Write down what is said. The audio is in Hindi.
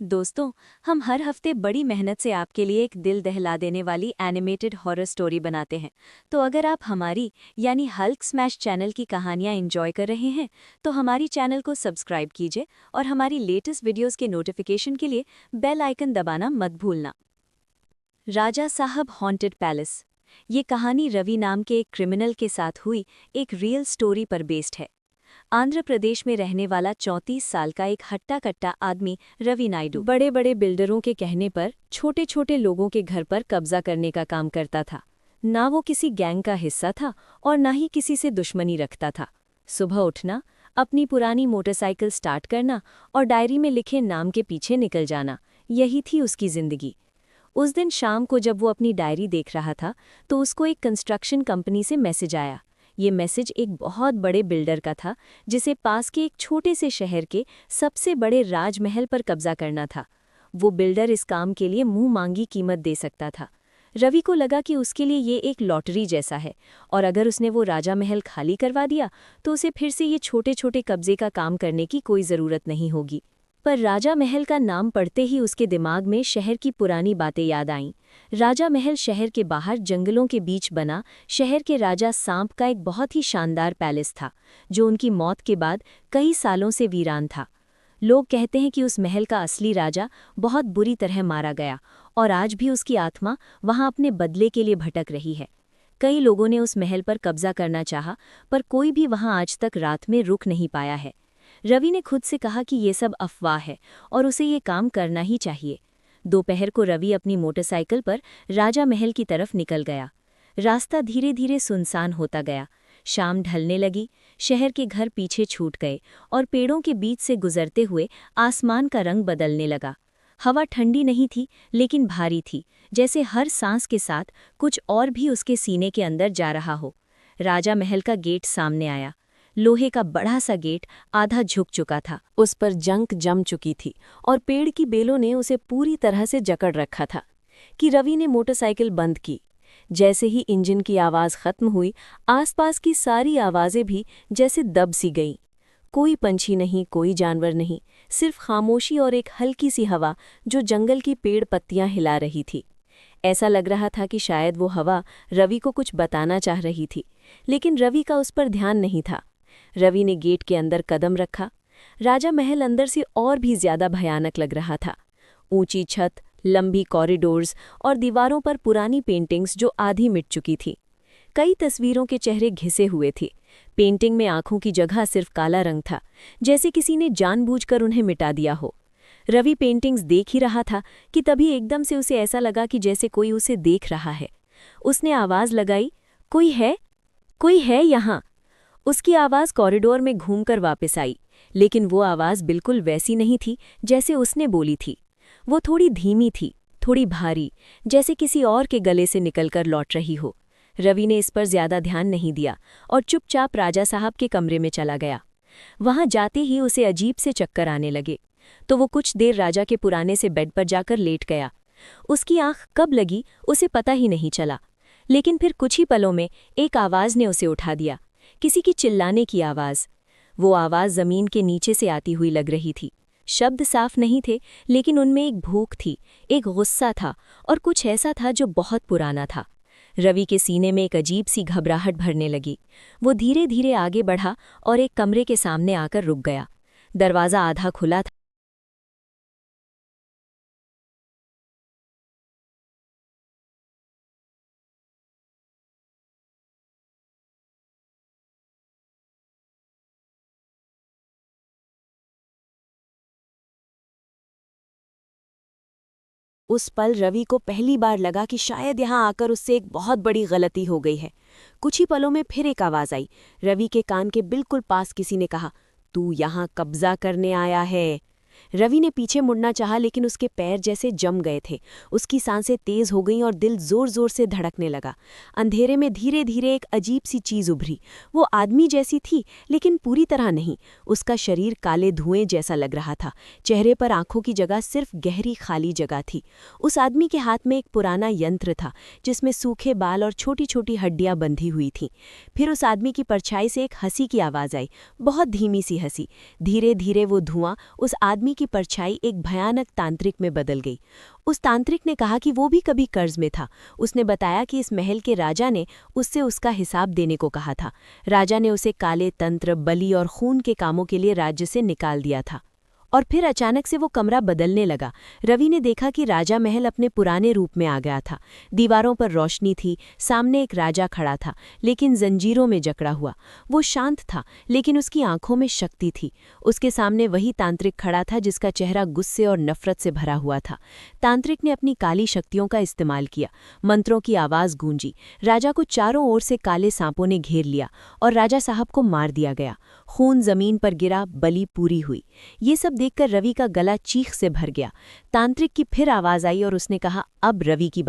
दोस्तों, हम हर हफ्ते बड़ी मेहनत से आपके लिए एक दिल दहला देने वाली एनिमेटेड हॉरर स्टोरी बनाते हैं। तो अगर आप हमारी यानी हल्क स्मैश चैनल की कहानियां एंजॉय कर रहे हैं, तो हमारी चैनल को सब्सक्राइब कीजिए और हमारी लेटेस्ट वीडियोस के नोटिफिकेशन के लिए बेल आइकन दबाना मत भूलना। राजा साहब हॉन्टेड पैलेस। ये कहानी रवि नाम के एक क्रिमिनल के साथ हुई एक रियल स्टोरी पर बेस्ड है। आंध्र प्रदेश में रहने वाला 34 साल का एक हट्टा-कट्टा आदमी रवि नायडू बड़े बड़े बिल्डरों के कहने पर छोटे छोटे लोगों के घर पर कब्जा करने का काम करता था। ना वो किसी गैंग का हिस्सा था और ना ही किसी से दुश्मनी रखता था। सुबह उठना, अपनी पुरानी मोटरसाइकिल स्टार्ट करना और डायरी में लिखे नाम के पीछे निकल जाना, यही थी उसकी जिंदगी। उस दिन शाम को जब वो अपनी डायरी देख रहा था तो उसको एक कंस्ट्रक्शन कंपनी से मैसेज आया। ये मैसेज एक बहुत बड़े बिल्डर का था जिसे पास के एक छोटे से शहर के सबसे बड़े राजमहल पर कब्जा करना था। वो बिल्डर इस काम के लिए मुंह मांगी कीमत दे सकता था। रवि को लगा कि उसके लिए ये एक लॉटरी जैसा है और अगर उसने वो राजा महल खाली करवा दिया तो उसे फिर से ये छोटे छोटे कब्जे का काम करने की कोई ज़रूरत नहीं होगी। पर राजा महल का नाम पढ़ते ही उसके दिमाग में शहर की पुरानी बातें याद आईं। राजा महल शहर के बाहर जंगलों के बीच बना शहर के राजा सांप का एक बहुत ही शानदार पैलेस था, जो उनकी मौत के बाद कई सालों से वीरान था। लोग कहते हैं कि उस महल का असली राजा बहुत बुरी तरह मारा गया और आज भी उसकी आत्मा वहां अपने बदले के लिए भटक रही है। कई लोगों ने उस महल पर कब्जा करना चाहा, पर कोई भी वहां आज तक रात में रुक नहीं पाया है। रवि ने खुद से कहा कि ये सब अफवाह है और उसे ये काम करना ही चाहिए। दोपहर को रवि अपनी मोटरसाइकिल पर राजा महल की तरफ निकल गया। रास्ता धीरे धीरे सुनसान होता गया। शाम ढलने लगी, शहर के घर पीछे छूट गए और पेड़ों के बीच से गुजरते हुए आसमान का रंग बदलने लगा। हवा ठंडी नहीं थी लेकिन भारी थी, जैसे हर सांस के साथ कुछ और भी उसके सीने के अंदर जा रहा हो। राजा महल का गेट सामने आया। लोहे का बड़ा सा गेट आधा झुक चुका था, उस पर जंग जम चुकी थी और पेड़ की बेलों ने उसे पूरी तरह से जकड़ रखा था। कि रवि ने मोटरसाइकिल बंद की। जैसे ही इंजन की आवाज़ खत्म हुई, आसपास की सारी आवाज़ें भी जैसे दब सी गईं। कोई पंछी नहीं, कोई जानवर नहीं, सिर्फ खामोशी और एक हल्की सी हवा जो जंगल की पेड़ पत्तियां हिला रही थी। ऐसा लग रहा था कि शायद वो हवा रवि को कुछ बताना चाह रही थी, लेकिन रवि का उस पर ध्यान नहीं था। रवि ने गेट के अंदर कदम रखा। राजा महल अंदर से और भी ज्यादा भयानक लग रहा था। ऊंची छत, लंबी कॉरिडोर्स और दीवारों पर पुरानी पेंटिंग्स जो आधी मिट चुकी थी। कई तस्वीरों के चेहरे घिसे हुए थे। पेंटिंग में आंखों की जगह सिर्फ काला रंग था, जैसे किसी ने जानबूझकर उन्हें मिटा दिया हो। रवि पेंटिंग्स देख ही रहा था कि तभी एकदम से उसे ऐसा लगा कि जैसे कोई उसे देख रहा है। उसने आवाज लगाई, कोई है? कोई है यहाँ? उसकी आवाज़ कॉरिडोर में घूमकर वापस आई, लेकिन वो आवाज़ बिल्कुल वैसी नहीं थी जैसे उसने बोली थी। वो थोड़ी धीमी थी, थोड़ी भारी, जैसे किसी और के गले से निकलकर लौट रही हो। रवि ने इस पर ज्यादा ध्यान नहीं दिया और चुपचाप राजा साहब के कमरे में चला गया। वहां जाते ही उसे अजीब से चक्कर आने लगे, तो वो कुछ देर राजा के पुराने से बेड पर जाकर लेट गया। उसकी आंख कब लगी उसे पता ही नहीं चला, लेकिन फिर कुछ ही पलों में एक आवाज़ ने उसे उठा दिया, किसी की चिल्लाने की आवाज़। वो आवाज़ ज़मीन के नीचे से आती हुई लग रही थी। शब्द साफ नहीं थे, लेकिन उनमें एक भूख थी, एक गुस्सा था और कुछ ऐसा था जो बहुत पुराना था। रवि के सीने में एक अजीब सी घबराहट भरने लगी। वो धीरे धीरे आगे बढ़ा और एक कमरे के सामने आकर रुक गया। दरवाज़ा आधा खुला था। उस पल रवि को पहली बार लगा कि शायद यहाँ आकर उससे एक बहुत बड़ी गलती हो गई है। कुछ ही पलों में फिर एक आवाज़ आई। रवि के कान के बिल्कुल पास किसी ने कहा, तू यहाँ कब्जा करने आया है। रवि ने पीछे मुड़ना चाहा, लेकिन उसके पैर जैसे जम गए थे। उसकी सांसें तेज हो गईं और दिल जोर जोर से धड़कने लगा। अंधेरे में धीरे धीरे एक अजीब सी चीज उभरी। वो आदमी जैसी थी, लेकिन पूरी तरह नहीं। उसका शरीर काले धुएं जैसा लग रहा था। चेहरे पर आंखों की जगह सिर्फ गहरी खाली जगह थी। उस आदमी के हाथ में एक पुराना यंत्र था, जिसमें सूखे बाल और छोटी छोटी हड्डियां बंधी हुई थीं। फिर उस आदमी की परछाई से एक हंसी की आवाज़ आई, बहुत धीमी सी हंसी। धीरे धीरे वो धुआं उस आदमी की परछाई एक भयानक तांत्रिक में बदल गई। उस तांत्रिक ने कहा कि वो भी कभी कर्ज में था। उसने बताया कि इस महल के राजा ने उससे उसका हिसाब देने को कहा था। राजा ने उसे काले तंत्र, बलि और खून के कामों के लिए राज्य से निकाल दिया था। और फिर अचानक से वो कमरा बदलने लगा। रवि ने देखा कि राजा महल अपने पुराने रूप में आ गया था। दीवारों पर रोशनी थी, सामने एक राजा खड़ा था, लेकिन जंजीरों में जकड़ा हुआ। वो शांत था, लेकिन उसकी आंखों में शक्ति थी। उसके सामने वही तांत्रिक खड़ा था जिसका चेहरा गुस्से और नफरत से भरा हुआ था। तांत्रिक ने अपनी काली शक्तियों का इस्तेमाल किया। मंत्रों की आवाज़ गूंजी। राजा को चारों ओर से काले सांपों ने घेर लिया और राजा साहब को मार दिया गया। खून जमीन पर गिरा, बलि पूरी हुई। ये सब देखकर रवि का गला चीख से भर गया। तांत्रिक की फिर आवाज आई और उसने कहा, अब रवि की